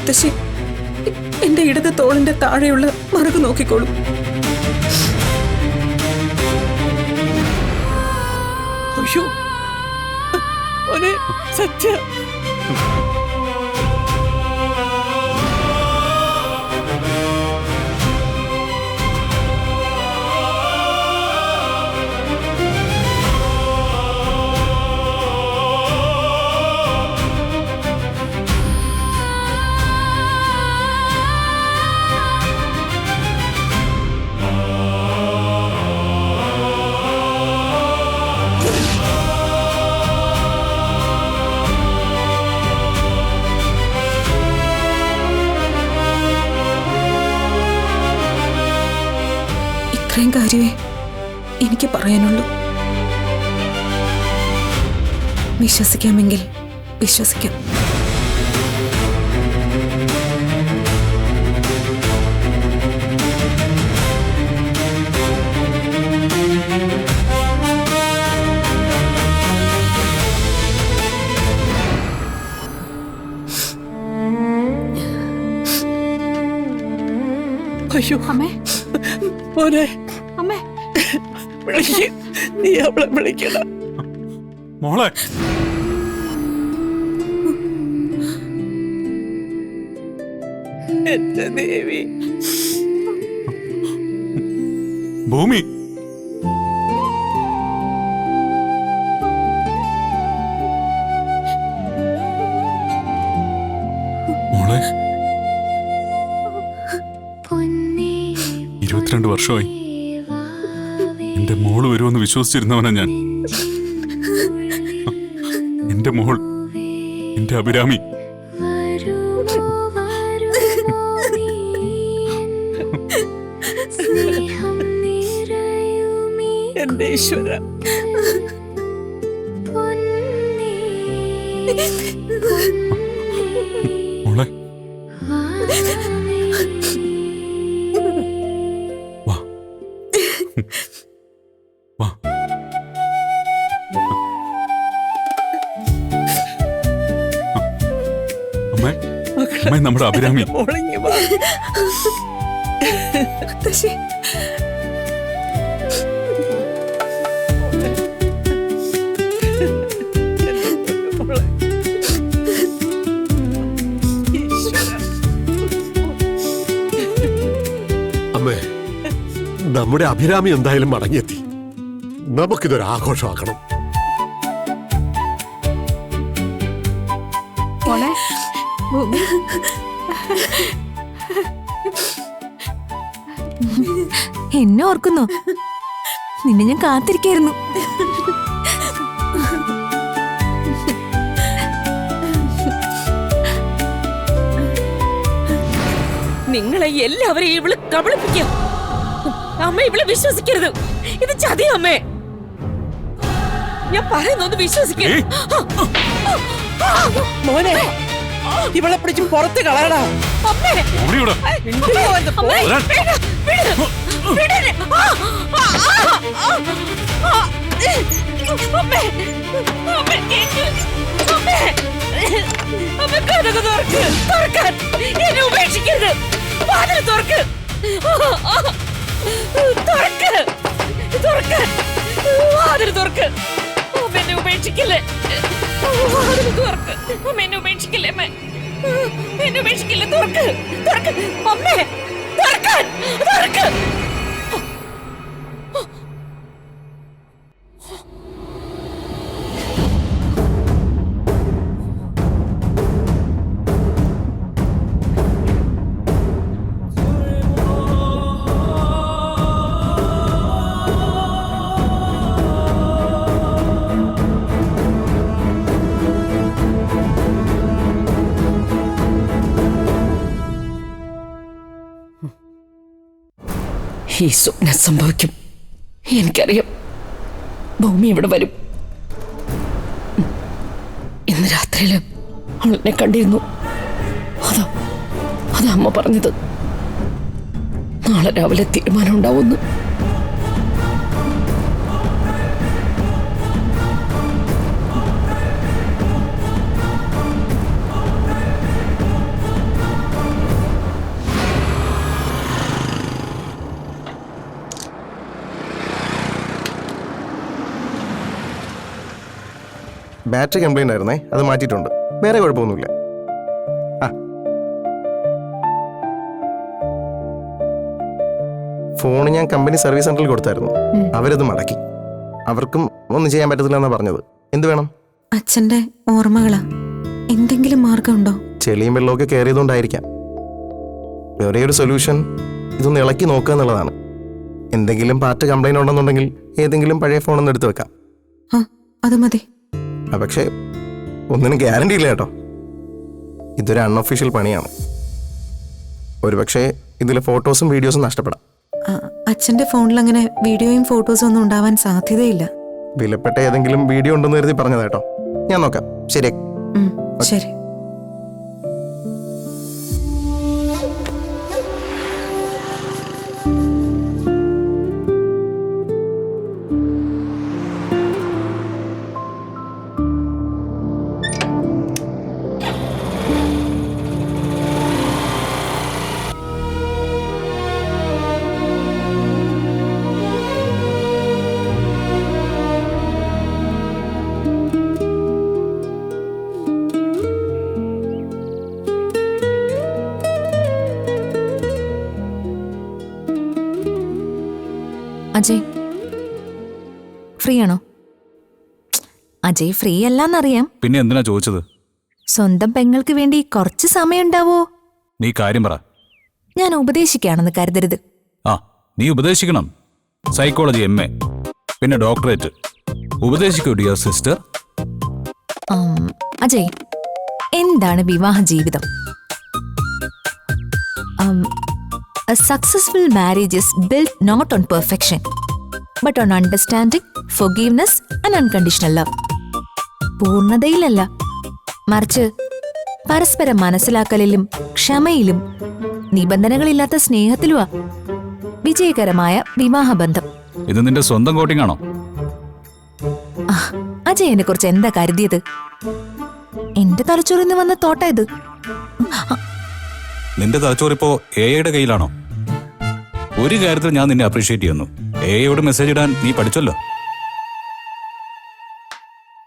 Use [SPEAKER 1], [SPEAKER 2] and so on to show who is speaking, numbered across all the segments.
[SPEAKER 1] മുത്തശ്ശി എന്റെ ഇടത് തോളിന്റെ താഴെയുള്ള മറുകു നോക്കിക്കോളും.
[SPEAKER 2] അയ്യോ സത്യ
[SPEAKER 1] ഇത്രയും കാര്യമേ എനിക്ക് പറയാനുള്ളൂ. വിശ്വസിക്കാമെങ്കിൽ വിശ്വസിക്കാം.
[SPEAKER 2] അയ്യോ
[SPEAKER 3] അമ്മേ,
[SPEAKER 2] മോനെ
[SPEAKER 3] അമ്മേ,
[SPEAKER 2] നീ അവളെ വിളിക്കണ
[SPEAKER 4] മോളെ.
[SPEAKER 2] എന്റെ ദേവി.
[SPEAKER 4] ഭൂമി, മോളെ 22 വർഷമായി എന്റെ മോള് വരുമെന്ന് വിശ്വസിച്ചിരുന്നവനാ ഞാൻ. എന്റെ മോൾ, എന്റെ അഭിരാമി.
[SPEAKER 2] എന്റെ ഈശ്വര,
[SPEAKER 4] മോളെ വാ വാ. അമ്മേ, അമ്മേ, നമ്മുടെ അഭിരാമി.
[SPEAKER 2] മോളിങ്ങി വാ.
[SPEAKER 1] മുത്തശ്ശി,
[SPEAKER 5] അമ്മേ, നമ്മുടെ അഭിരാമി എന്തായാലും മടങ്ങിയെത്തി. നമുക്കിതൊരു ആഘോഷമാക്കണം.
[SPEAKER 3] മോളെ, ഭൂമി,
[SPEAKER 6] എന്നെ ഓർക്കുന്നോ? നിന്നെ ഞാൻ കാത്തിരിക്കായിരുന്നു.
[SPEAKER 7] നിങ്ങളെ എല്ലാവരെയും ഇവള് കബളിപ്പിക്കാം. അമ്മ ഇവളെ വിശ്വസിക്കരുത്. ഇത് ചതി അമ്മേ. ഞാൻ പറയുന്നൊന്ന് വിശ്വസിക്കരുത്.
[SPEAKER 2] മോനെ, ഇവളെ പിടിച്ച് പുറത്ത് കളയടാ.
[SPEAKER 7] അമ്മേ,
[SPEAKER 4] ഓടിയോടാ.
[SPEAKER 7] അമ്മേ, വിട്, വിട്, വിടരുത്. അമ്മേ, അമ്മേ, കേക്ക്. അമ്മേ, അമ്മേ, കഥക് തുറക്ക്, തുറക്കാൻ. എന്നെ ഉപേക്ഷിക്കരുത്. വാതിൽ തുറക്ക്, തുറക്ക്, തുറക്കാൻ. വാതിൽ തുറക്ക്. അമ്മ എന്നെ ഉപേക്ഷിക്കില്ലേ? വാതിൽ തുറക്ക്. അമ്മ എന്നെ ഉപേക്ഷിക്കില്ലേ? അമ്മ എന്നെ ഉപേക്ഷിക്കില്ലേ? തുറക്ക്, തുറക്ക്. അമ്മേ, തുറക്കാൻ, തുറക്ക്. ഈ സ്വപ്നം സംഭവിക്കും. എനിക്കറിയാം. ഭൂമി ഇവിടെ വരും. ഇന്ന് രാത്രിയില് അവളെന്നെ കണ്ടിരുന്നു. അതാ അമ്മ പറഞ്ഞത്. നാളെ രാവിലെ തീരുമാനം ഉണ്ടാവുമെന്ന്.
[SPEAKER 8] ബാറ്ററി കംപ്ലൈന്റ് ആയിരുന്നേ, അത് മാറ്റിയിട്ടുണ്ട്. വേറെ കുഴപ്പമൊന്നുമില്ല. ആ ഫോൺ ഞാൻ കമ്പനി സർവീസ് സെന്ററിൽ കൊടുത്തായിരുന്നു. അവരത് മടക്കി. അവർക്കും ഒന്നും ചെയ്യാൻ പറ്റത്തില്ല എന്നാ പറഞ്ഞത്. എന്ത് വേണം?
[SPEAKER 6] അച്ഛന്റെ ഓർമ്മകളാ. എന്തെങ്കിലും മാർഗമുണ്ടോ?
[SPEAKER 8] ചെളിയും വെള്ളമൊക്കെ കയറിയതുകൊണ്ടായിരിക്കാം. വേറെ ഒരു സൊല്യൂഷൻ ഇതൊന്ന് ഇളക്കി നോക്കുക എന്നുള്ളതാണ്. എന്തെങ്കിലും പാർട്ട് കംപ്ലൈന്റ് ഉണ്ടെന്നുണ്ടെങ്കിൽ ഏതെങ്കിലും പഴയ ഫോണൊന്ന് എടുത്ത് വെക്കാം.
[SPEAKER 6] ആ അത് മതി.
[SPEAKER 8] പക്ഷേ ഒന്നിനും ഗ്യാരണ്ടി ഇല്ല കേട്ടോ. ഇതൊരു അൺഒഫീഷ്യൽ പണിയാണ്. ഒരുപക്ഷെ ഇതിലെ ഫോട്ടോസും വീഡിയോസും നഷ്ടപ്പെടാം.
[SPEAKER 6] അച്ഛന്റെ ഫോണിൽ അങ്ങനെ വീഡിയോയും ഫോട്ടോസും ഒന്നും ഉണ്ടാവാൻ സാധ്യതയില്ല.
[SPEAKER 8] വിലപ്പെട്ട ഏതെങ്കിലും വീഡിയോ ഉണ്ടെന്ന് കരുതി പറഞ്ഞതാ കേട്ടോ. ഞാൻ നോക്കാം. ശരി.
[SPEAKER 6] ശരി. അജയ് ഫ്രീ ആണോ? അജയ് ഫ്രീ അല്ലാന്നറിയാം.
[SPEAKER 4] പിന്നെ എന്തിനാ ചോദിച്ചത്?
[SPEAKER 6] സ്വന്തം പെങ്ങൾക്ക് വേണ്ടി കുറച്ച് സമയം ഉണ്ടാവോ?
[SPEAKER 4] നീ കാര്യം പറ.
[SPEAKER 6] ഞാൻ ഉപദേശിക്കുകയാണെന്ന് കരുതരുത്.
[SPEAKER 4] ആ നീ ഉപദേശിക്കണം. സൈക്കോളജി MA, പിന്നെ ഡോക്ടറേറ്റ്. ഉപദേശിക്കൂ ഡിയർ സിസ്റ്റർ.
[SPEAKER 6] അജയ്, എന്താണ് വിവാഹ ജീവിതം? A successful marriage is built not on perfection, but on understanding, forgiveness and unconditional love. പൂർണ്ണതയിലല്ല, മറിച്ച് പരസ്പരം മനസ്സിലാക്കലിലും ക്ഷമയിലും നിബന്ധനകളില്ലാത്ത സ്നേഹത്തിലുമാ വിജയകരമായ വിവാഹബന്ധം.
[SPEAKER 4] ഇത് നിന്റെ സ്വന്തം കോട്ടിംഗ് ആണോ?
[SPEAKER 6] അജയനെ കുറിച്ച് എന്താ കരുതിയത്? എന്റെ തലച്ചോറിൽ നിന്ന് വന്ന തോട്ടാ ഇത്.
[SPEAKER 4] നിന്റെ തലച്ചോറിപ്പോ AI-യുടെ കയ്യിലാണോ? ഒരു കാര്യത്തിൽ ഞാൻ നിന്നെ അപ്രീഷിയേറ്റ് ചെയ്യുന്നു. AI-യോട് മെസ്സേജ് ഇടാൻ നീ പഠിച്ചല്ലോ.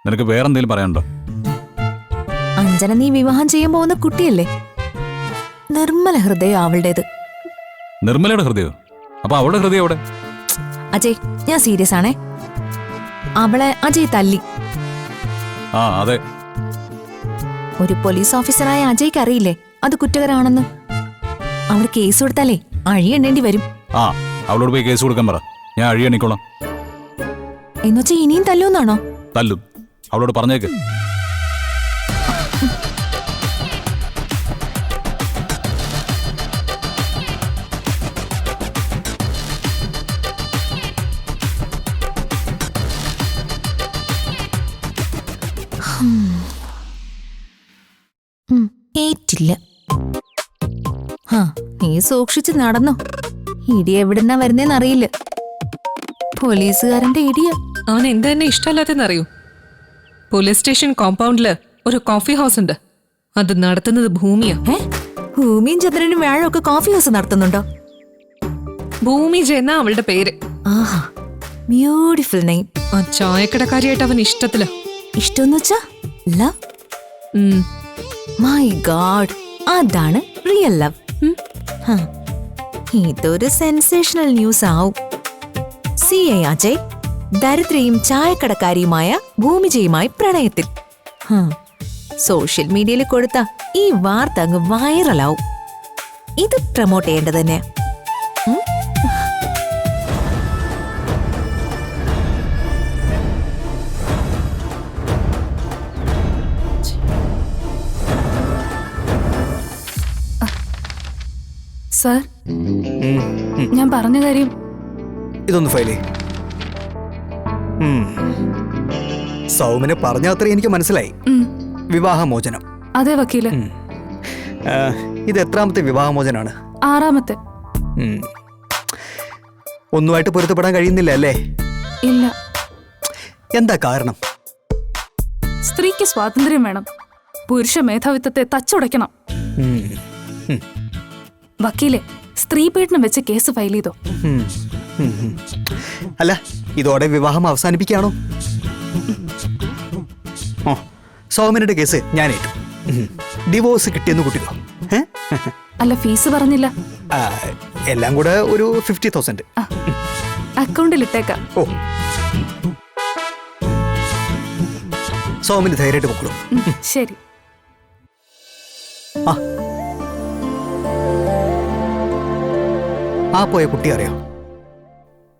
[SPEAKER 4] നിനക്ക് വേറെന്തെങ്കിലും പറയാനുണ്ടോ?
[SPEAKER 6] അഞ്ജന നീ വിവാഹം ചെയ്യാൻ പോകുന്ന കുട്ടിയല്ലേ? നിർമ്മല ഹൃദയം അവളുടേത്.
[SPEAKER 4] നിർമ്മലയുടെ ഹൃദയോ? അപ്പൊ അവളുടെ ഹൃദയം എവിടെ?
[SPEAKER 6] അജയ്, ഞാൻ സീരിയസ് ആണേ. അവളെ അജയ് തല്ലി.
[SPEAKER 4] ആ അതെ.
[SPEAKER 6] ഒരു പോലീസ് ഓഫീസറായ അജയ്ക്ക് അറിയില്ലേ അത് കുറ്റകരമാണെന്ന്? അവൾ കേസ് കൊടുത്താലേ അഴിയെണ്ണേണ്ടി വരും.
[SPEAKER 4] ആ അവളോട് പോയി കേസ് കൊടുക്കാൻ പറ. ഞാൻ അഴിയണിക്കോളാം.
[SPEAKER 6] എന്നുവെച്ചാ ഇനിയും തല്ലൂന്നാണോ?
[SPEAKER 4] തല്ലും. അവളോട് പറഞ്ഞേക്ക്.
[SPEAKER 6] ഏറ്റില്ല. നീ സൂക്ഷിച്ച് നടന്നോ. ഇടി എവിടുന്നാ വരുന്നേന്നറിയില്ല. പോലീസുകാരന്റെ ഇടിയ.
[SPEAKER 1] അവൻ എന്ത് തന്നെ ഇഷ്ടമല്ലാത്തെന്നറിയൂ? പോലീസ് സ്റ്റേഷൻ കോമ്പൗണ്ടില് ഒരു കോഫി ഹൗസ് ഉണ്ട്. അത് നടത്തുന്നത് ഭൂമിയാ.
[SPEAKER 6] ഭൂമിയും ചന്ദ്രനും വ്യാഴം ഒക്കെ കോഫി ഹൗസ് നടത്തുന്നുണ്ടോ?
[SPEAKER 1] ഭൂമി ജെന്ന അവളുടെ പേര്.
[SPEAKER 6] ആഹാ, ബ്യൂട്ടിഫുൾ നെയിം.
[SPEAKER 1] ആ ചായക്കടക്കാരിയായിട്ട് അവൻ ഇഷ്ടത്തില.
[SPEAKER 6] ഇഷ്ടമെന്ന് വെച്ചാ ലവ്? മൈ ഗാഡ്, അതാണ് റിയൽ ലവ്. ഇതൊരു സെൻസേഷണൽ ന്യൂസ് ആവും. CI അജയ് ദരിദ്രയും ചായക്കടക്കാരിയുമായ ഭൂമിജയുമായി പ്രണയത്തിൽ. സോഷ്യൽ മീഡിയയിൽ കൊടുത്ത ഈ വാർത്ത അങ്ങ് വൈറലാവും. ഇത് പ്രൊമോട്ട് ചെയ്യേണ്ടത് തന്നെയാ.
[SPEAKER 3] സർ, ഞാൻ പറഞ്ഞ കാര്യം
[SPEAKER 9] ഇതൊന്ന് ഫയലേ. സൗമിനെ പറഞ്ഞ അത്രയും എനിക്ക് മനസ്സിലായി. വിവാഹമോചനം.
[SPEAKER 3] അതെ വക്കീല്.
[SPEAKER 9] ഇത് എത്രാമത്തെ വിവാഹമോചനാണ്?
[SPEAKER 3] 6ാമത്തെ.
[SPEAKER 9] ഒന്നുമായിട്ട് പൊരുത്തപ്പെടാൻ കഴിയുന്നില്ല അല്ലേ?
[SPEAKER 3] ഇല്ല.
[SPEAKER 9] എന്താ കാരണം?
[SPEAKER 3] സ്ത്രീക്ക് സ്വാതന്ത്ര്യം വേണം. പുരുഷ മേധാവിത്വത്തെ തച്ചുടയ്ക്കണം. വക്കീലെ, സ്ത്രീ പീഡനം വെച്ച് കേസ് ഫയൽ ചെയ്തോ?
[SPEAKER 9] അല്ല, ഇതോടെ വിവാഹം അവസാനിപ്പിക്കുകയാണോ? സൗമ്യയുടെ കേസ് ഞാൻ ഏറ്റു. ഡിവോഴ്സ് കിട്ടിയെന്ന് കൂട്ടിക്കോ. ഏ?
[SPEAKER 3] അല്ല, ഫീസ് പറഞ്ഞില്ല.
[SPEAKER 9] ആ, എല്ലാം കൂടെ ഒരു 50,000.
[SPEAKER 3] അക്കൗണ്ടിൽ ഇട്ടേക്കാം.
[SPEAKER 9] ഓ, സൗമ്യന് ധൈര്യമായിട്ട് പൊക്കോളൂ.
[SPEAKER 3] ശരി.
[SPEAKER 9] ആ പോയ കുട്ടി അറിയോ?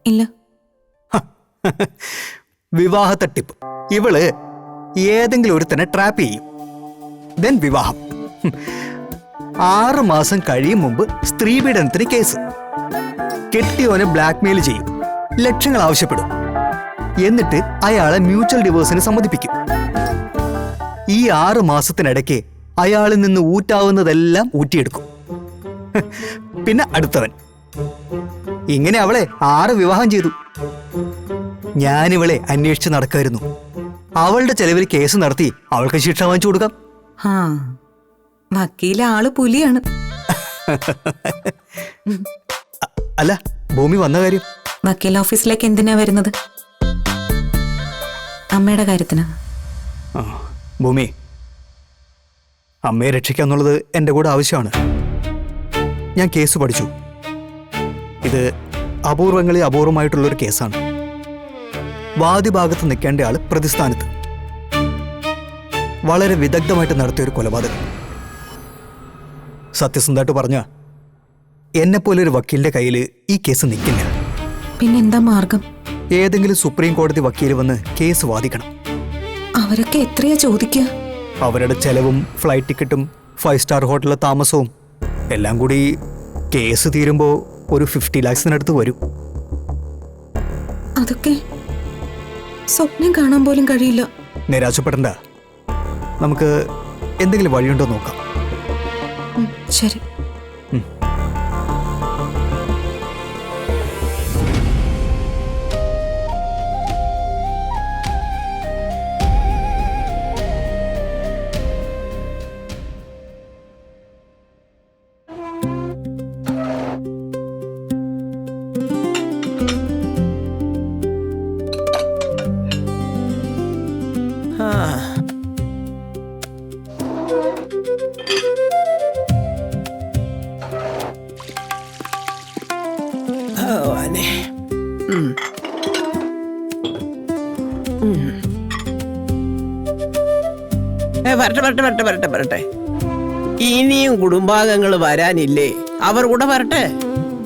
[SPEAKER 6] ഇല്ല.
[SPEAKER 9] വിവാഹ തട്ടിപ്പ്. ഇവള് ഏതെങ്കിലും ഒരുത്തനെ ട്രാപ്പ് ചെയ്യും, ദെൻ വിവാഹം. 6 മാസം കഴിയും മുമ്പ് സ്ത്രീപീഡനത്തിന് കേസ്. കെട്ടിയോനെ ബ്ലാക്ക്മെയിൽ ചെയ്യും, ലക്ഷങ്ങൾ ആവശ്യപ്പെടും. എന്നിട്ട് അയാളെ മ്യൂച്വൽ ഡിവോഴ്സിന് സമ്മതിപ്പിക്കും. ഈ 6 മാസത്തിനിടയ്ക്ക് അയാളിൽ നിന്ന് ഊറ്റാവുന്നതെല്ലാം ഊറ്റിയെടുക്കും. പിന്നെ അടുത്തവൻ. ഇങ്ങനെ അവളെ 6 വിവാഹം ചെയ്തു. ഞാനിവളെ അന്വേഷിച്ച് നടക്കായിരുന്നു. അവളുടെ ചെലവിൽ കേസ് നടത്തി അവൾക്ക് ശിക്ഷ വാങ്ങിച്ചു കൊടുക്കാം.
[SPEAKER 6] വക്കീല ആള് പുലിയാണ്.
[SPEAKER 9] അല്ല, ഭൂമി വന്ന കാര്യം?
[SPEAKER 6] വക്കീൽ ഓഫീസിലേക്ക് എന്തിനാ വരുന്നത്? അമ്മയുടെ കാര്യത്തിന്.
[SPEAKER 9] ഭൂമി, അമ്മയെ രക്ഷിക്കാന്നുള്ളത് എൻ്റെ കൂടെ ആവശ്യമാണ്. ഞാൻ കേസ് പഠിച്ചു. ഇത് അപൂർവങ്ങളിൽ അപൂർവമായിട്ടുള്ളൊരു കേസാണ്. വാദിഭാഗത്ത് നിൽക്കേണ്ട ആള് പ്രതിസ്ഥാനത്ത്. വളരെ വിദഗ്ധമായിട്ട് നടത്തിയൊരു കൊലപാതകം. സത്യസന്ധമായിട്ട് പറഞ്ഞ എന്നെപ്പോലെ ഒരു വക്കീലിന്റെ കയ്യിൽ ഈ കേസ് നിൽക്കില്ല.
[SPEAKER 6] പിന്നെന്താ മാർഗം?
[SPEAKER 9] ഏതെങ്കിലും സുപ്രീം കോടതി വക്കീൽ വന്ന് കേസ് വാദിക്കണം.
[SPEAKER 6] അവരൊക്കെ എത്രയാ ചോദിക്കുക?
[SPEAKER 9] അവരുടെ ചെലവും ഫ്ലൈറ്റ് ടിക്കറ്റും 5 സ്റ്റാർ ഹോട്ടലിലെ താമസവും എല്ലാം കൂടി കേസ് തീരുമ്പോൾ ഒരു 50 lakhs വരും.
[SPEAKER 6] അതൊക്കെ സ്വപ്നം കാണാൻ പോലും കഴിയില്ല.
[SPEAKER 9] നിരാശപ്പെടണ്ട. നമുക്ക് എന്തെങ്കിലും വഴിയുണ്ടോ നോക്കാം.
[SPEAKER 6] ശരി.
[SPEAKER 2] ഭഗവാനെ. വരട്ടെ. ഇനിയും കുടുംബാംഗങ്ങൾ വരാനില്ലേ? അവർ കൂടെ വരട്ടെ.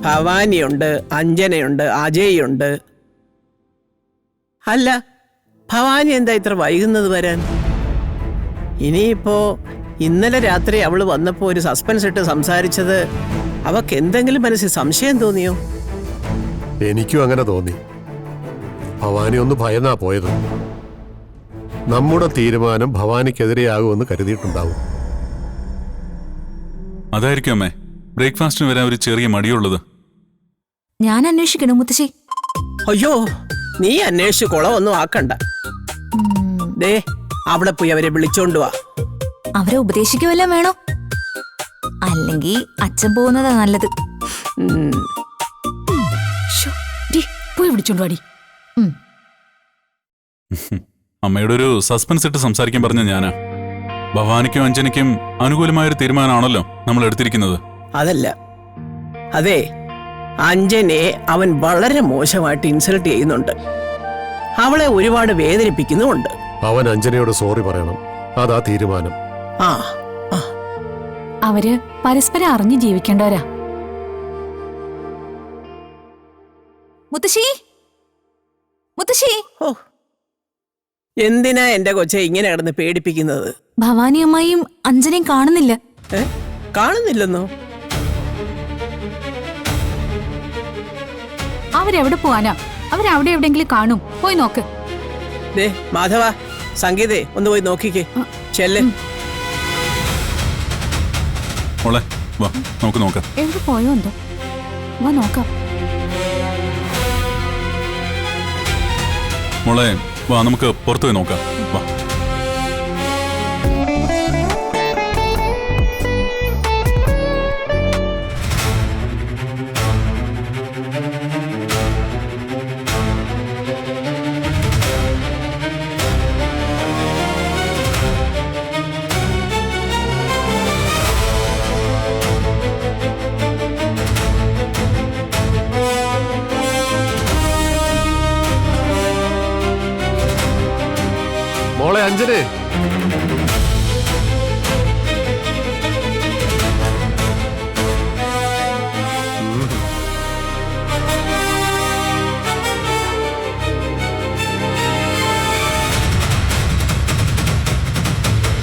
[SPEAKER 2] ഭവാനിയുണ്ട്, അഞ്ജനയുണ്ട്, അജയുണ്ട്. അല്ല, ഭവാനി എന്താ ഇത്ര വൈകുന്നത് വരാൻ? ഇനിയിപ്പോ ഇന്നലെ രാത്രി അവള് വന്നപ്പോ ഒരു സസ്പെൻസ് ഇട്ട് സംസാരിച്ചത് അവക്ക് എന്തെങ്കിലും മനസ്സിൽ സംശയം തോന്നിയോ?
[SPEAKER 5] എനിക്കും അങ്ങനെ തോന്നി. ഭവാനി ഒന്ന് ഭയന്നാ പോയത്. നമ്മുടെ തീരുമാനം ഭവാനിക്കെതിരെയാകുമെന്ന് കരുതിയിട്ടുണ്ടാവും.
[SPEAKER 4] അതായിരിക്കും അമ്മേ ബ്രേക്ക്ഫാസ്റ്റിന് വരാൻ ഒരു ചെറിയ മടിയുള്ളത്.
[SPEAKER 6] ഞാൻ അന്വേഷിക്കണോ മുത്തശ്ശി?
[SPEAKER 2] അയ്യോ, നീ അന്വേഷിച്ച് കുളമൊന്നും ആക്കണ്ട. ദേ, അവിടെ പോയി അവരെ വിളിച്ചോണ്ട് വാ.
[SPEAKER 6] അവരെ ഉപദേശിക്കുവല്ലോ വേണോ? അല്ലെങ്കിൽ അച്ഛൻ പോകുന്നതാ നല്ലത്.
[SPEAKER 3] പോയി വിളിച്ചോണ്ട് വാടി.
[SPEAKER 4] അമ്മയുടെ ഒരു സസ്പെൻസ് ഇട്ട് സംസാരിക്കാൻ പറഞ്ഞ ഞാനാ. ഭവാനിക്കും അഞ്ജനയ്ക്കും അനുകൂലമായൊരു തീരുമാനമാണല്ലോ നമ്മൾ എടുത്തിരിക്കുന്നത്.
[SPEAKER 2] അതല്ല, അതെ, അഞ്ജനയെ അവൻ വളരെ മോശമായിട്ട് ഇൻസൾട്ട് ചെയ്യുന്നുണ്ട്. അവളെ ഒരുപാട് വേദനിപ്പിക്കുന്നുമുണ്ട്.
[SPEAKER 5] അവൻ അഞ്ജനയോട് സോറി പറയണം. അതാ തീരുമാനം.
[SPEAKER 2] ആ,
[SPEAKER 3] അവര് പരസ്പരം അറിഞ്ഞ് ജീവിക്കേണ്ടവരാ.
[SPEAKER 6] മുത്തശ്ശി, മുത്തശ്ശി.
[SPEAKER 2] ഓ, എന്തിനാ എന്റെ കൊച്ചെ ഇങ്ങനെ കിടന്ന് പേടിപ്പിക്കുന്നത്?
[SPEAKER 6] ഭവാനി അമ്മായിയും അഞ്ജനയും കാണുന്നില്ല.
[SPEAKER 2] കാണുന്നില്ലെന്നോ?
[SPEAKER 3] അവരെവിടെ പോവാനാ? അവരവിടെ എവിടെയെങ്കിലും കാണും. പോയി നോക്ക്.
[SPEAKER 2] ദേ മാധവ, സംഗീതേ, ഒന്ന് പോയി നോക്കിക്കേ. ചെല്ല്.
[SPEAKER 4] മോളെ വാ, നമുക്ക് നോക്കാം.
[SPEAKER 3] എവിടെ പോയോ എന്തോ. വാ നോക്കാം.
[SPEAKER 4] മോളെ വാ, നമുക്ക് പുറത്തു പോയി നോക്കാം. വാ.
[SPEAKER 5] അഞ്ജനെ